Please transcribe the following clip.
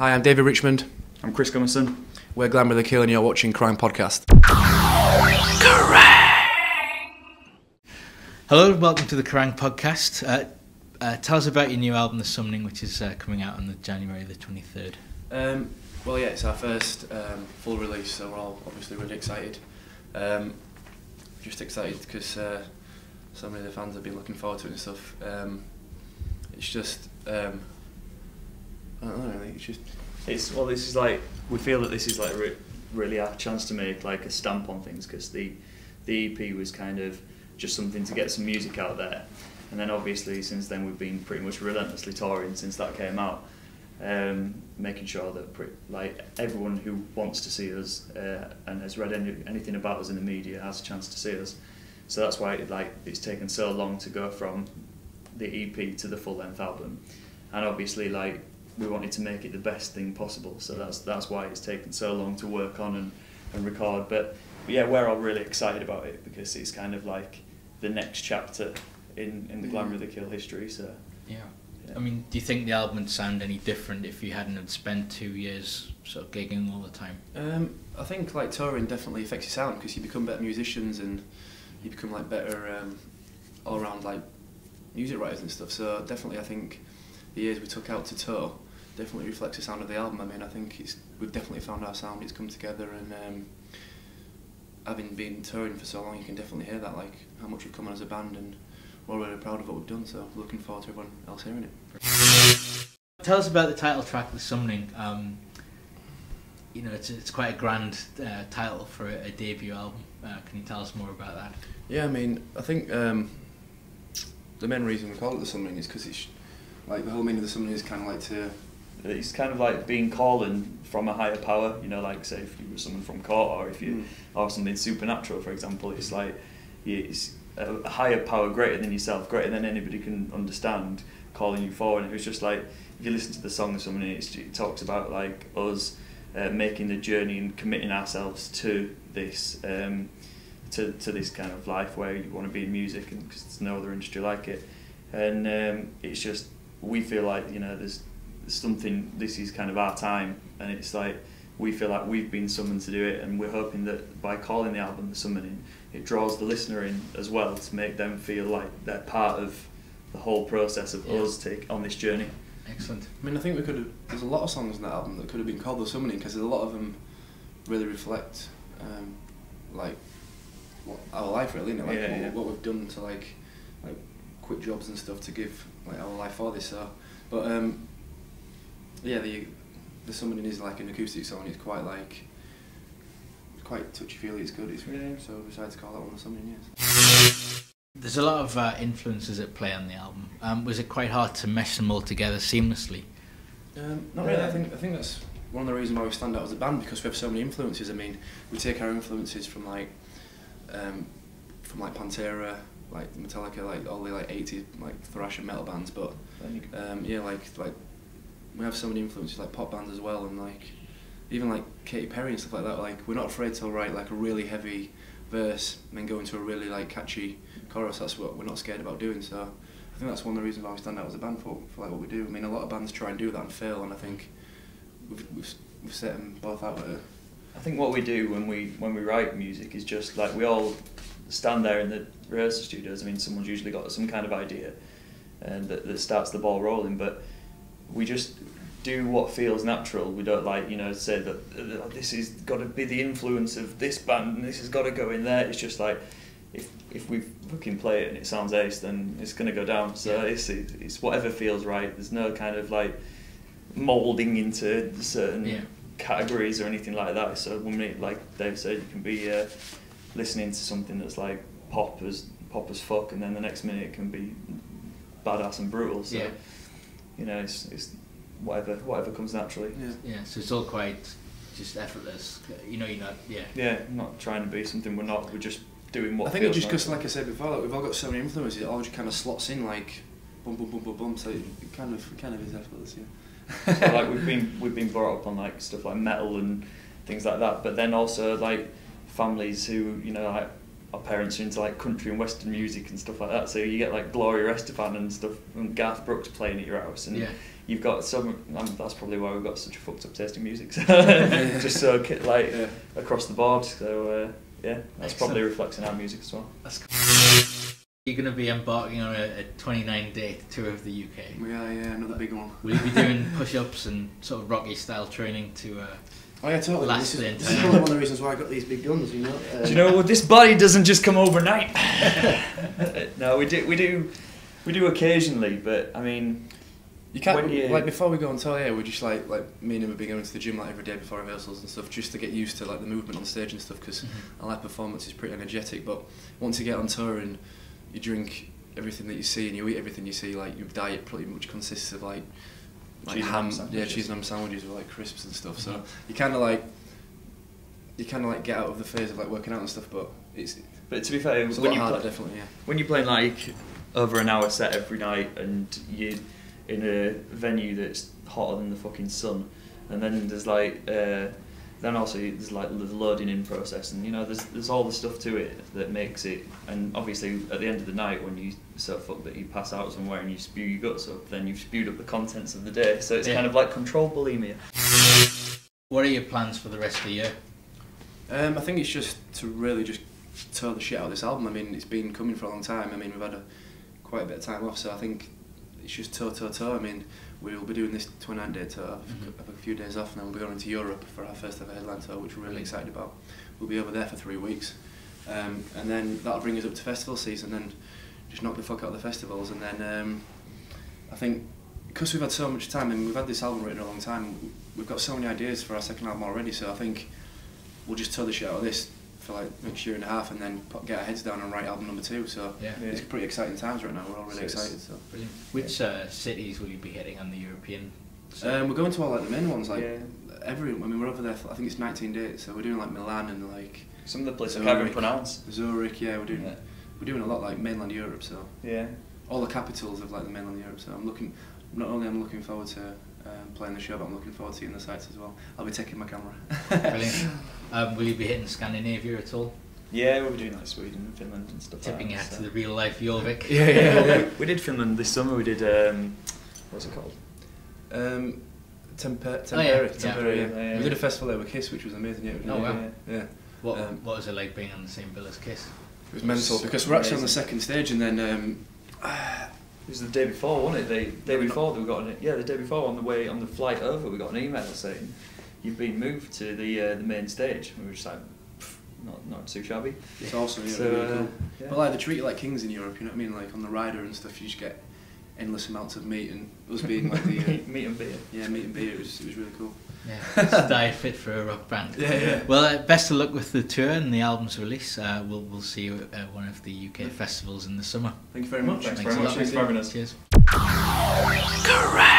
Hi, I'm David Richmond. I'm Chris Gummerson. We're Glamour the Kill and you're watching Kerrang podcast. Hello, welcome to the Kerrang podcast. Tell us about your new album, The Summoning, which is coming out on January the 23rd. Well, yeah, it's our first full release, so we're all obviously really excited. Just excited because so many of the fans have been looking forward to it and stuff. It's just, I don't know, really, it's just... This is like, we feel that this is like really our chance to make like a stamp on things, because the EP was kind of just something to get some music out there, and then obviously since then we've been pretty much relentlessly touring since that came out, making sure that like everyone who wants to see us and has read anything about us in the media has a chance to see us. So that's why it's taken so long to go from the EP to the full-length album, and obviously like we wanted to make it the best thing possible, so that's why it's taken so long to work on and record. But yeah, we're all really excited about it because it's kind of like the next chapter in the Glamour of the Kill history. So yeah. I mean, do you think the album would sound any different if you hadn't had spent 2 years sort of gigging all the time? I think like touring definitely affects your sound because you become better musicians and you become like better all around like music writers and stuff. So definitely, I think the years we took out to tour definitely reflects the sound of the album. I mean, I think we've definitely found our sound. It's come together, and having been touring for so long, you can definitely hear that, like how much we've come on as a band, and we're really proud of what we've done. So looking forward to everyone else hearing it. Tell us about the title track, The Summoning. You know, it's quite a grand title for a debut album. Can you tell us more about that? Yeah, I mean, I think the main reason we call it The Summoning is because it's like the whole meaning of The Summoning is kind of like to... It's kind of like being calling from a higher power, you know, like say if you were someone from court, or if you are something supernatural, for example. It's like it's a higher power greater than yourself, greater than anybody can understand, calling you forward. And it was just like, if you listen to the song or something, it talks about like us making the journey and committing ourselves to this to this kind of life where you want to be in music, and because there's no other industry like it. And it's just, we feel like, you know, there's something, this is kind of our time, and it's like we feel like we've been summoned to do it, and we're hoping that by calling the album The Summoning, it draws the listener in as well to make them feel like they're part of the whole process of us take on this journey. Excellent. I mean, I think there's a lot of songs in that album that could have been called The Summoning, because a lot of them really reflect like our life, really, isn't it? Like what we've done to like quit jobs and stuff to give like our life for this. So, but yeah, the Summoning is like an acoustic song. It's quite touchy-feely. It's good. It's really, so we decided to call that one The Summoning. Yes. There's a lot of influences at play on the album. Was it quite hard to mesh them all together seamlessly? Not really. I think that's one of the reasons why we stand out as a band, because we have so many influences. I mean, we take our influences from like Pantera, like Metallica, like all the like 80s like thrash and metal bands, but yeah, like we have so many influences like pop bands as well, and like even like Katy Perry and stuff like that. Like we're not afraid to write like a really heavy verse and then go into a really like catchy chorus. That's what we're not scared about doing. So I think that's one of the reasons why we stand out as a band for like what we do. I mean, a lot of bands try and do that and fail, and I think we've set them both out there. I think what we do when we write music is just like we all stand there in the rehearsal studios. I mean, someone's usually got some kind of idea and that starts the ball rolling, but we just do what feels natural. We don't like, you know, say that this has got to be the influence of this band and this has got to go in there. It's just like if we fucking play it and it sounds ace, then it's going to go down. So it's whatever feels right. There's no kind of like moulding into certain categories or anything like that. So when we, like Dave said, you can be listening to something that's like pop as fuck, and then the next minute it can be badass and brutal. So you know, it's whatever comes naturally. Yeah. So it's all quite just effortless. You know, you're not. Yeah. Not trying to be something we're not. We're just doing what. I think it's just because, like I said before, like, we've all got so many influences. It all just kind of slots in like bum bum bum bum bum. So it kind of is effortless. Yeah. So like we've been brought up on like stuff like metal and things like that, but then also like families who, you know, like our parents are into like country and western music and stuff like that. So you get like Gloria Estefan and stuff, and Garth Brooks playing at your house, and you've got some. That's probably why we've got such a fucked up taste in music. So just so like across the board. So that's probably reflects in our music as well. That's cool. You're going to be embarking on a 29-day tour of the UK. We are, another big one. Will you be doing push-ups and sort of Rocky style training to? Oh yeah, totally. Last This is probably one of the reasons why I got these big guns, you know. Do you know, this body doesn't just come overnight. No, we do occasionally, but I mean, you can't like before we go on tour. Yeah, we're just like me and him have been going to the gym like every day before rehearsals and stuff, just to get used to like the movement on stage and stuff. Because our live performance is pretty energetic, but once you get on tour and you drink everything that you see and you eat everything you see, like your diet pretty much consists of like ham, cheese and ham sandwiches with like crisps and stuff. So you kind of like get out of the phase of like working out and stuff. But to be fair, it's a lot harder, definitely. Yeah. When you're playing like over an hour set every night and you're in a venue that's hotter than the fucking sun, and then there's like then also there's like the loading in process, and you know there's all the stuff to it that makes it. And obviously at the end of the night, when you so fucked that you pass out somewhere and you spew your guts up, then you've spewed up the contents of the day. So it's kind of like controlled bulimia. What are your plans for the rest of the year? I think it's just to really just tour the shit out of this album. I mean, it's been coming for a long time. I mean, we've had quite a bit of time off, so I think it's just tour. I mean, we'll be doing this 29-day tour, have a few days off, and then we'll be going to Europe for our first ever headline tour, which we're really excited about. We'll be over there for 3 weeks, and then that'll bring us up to festival season, then just knock the fuck out of the festivals, and then I think because we've had so much time, and we've had this album written a long time, we've got so many ideas for our second album already, so I think we'll just tour the shit out of this for like next year and a half, and then get our heads down and write album number 2. So it's pretty exciting times right now. We're all really excited. So brilliant. Which cities will you be hitting on the European? We're going to all like the main ones, like everyone. I mean, we're over there for, I think it's 19 days. So we're doing like Milan and like some of the places I can't even pronounce. Zurich, we're doing a lot like mainland Europe. So all the capitals of like the mainland Europe. So I'm looking forward to playing the show, but I'm looking forward to seeing the sights as well. I'll be taking my camera. Brilliant. Will you be hitting Scandinavia at all? Yeah, we'll be doing like Sweden and Finland and stuff. Tipping like your hat to the real life Jorvik. We did Finland this summer. We did what's it called? Tempere. We did a festival there with Kiss, which was amazing. Yeah. What was it like being on the same bill as Kiss? It was mental because we're actually on the second stage, and then it was the day before, wasn't it? The day before on the flight over, we got an email saying you've been moved to the main stage. And we were just like, not too shabby. It's awesome, so, really cool. But like they treat you like kings in Europe, you know what I mean? Like on the rider and stuff, you just get endless amounts of meat, and us being like the meat and beer. Yeah, meat and beer. It was really cool. Yeah, it's a diet fit for a rock band. Well, best of luck with the tour and the album's release. We'll see you at one of the UK festivals in the summer. Thank you very much. Thanks very much. Thanks for having us. Cheers. Correct.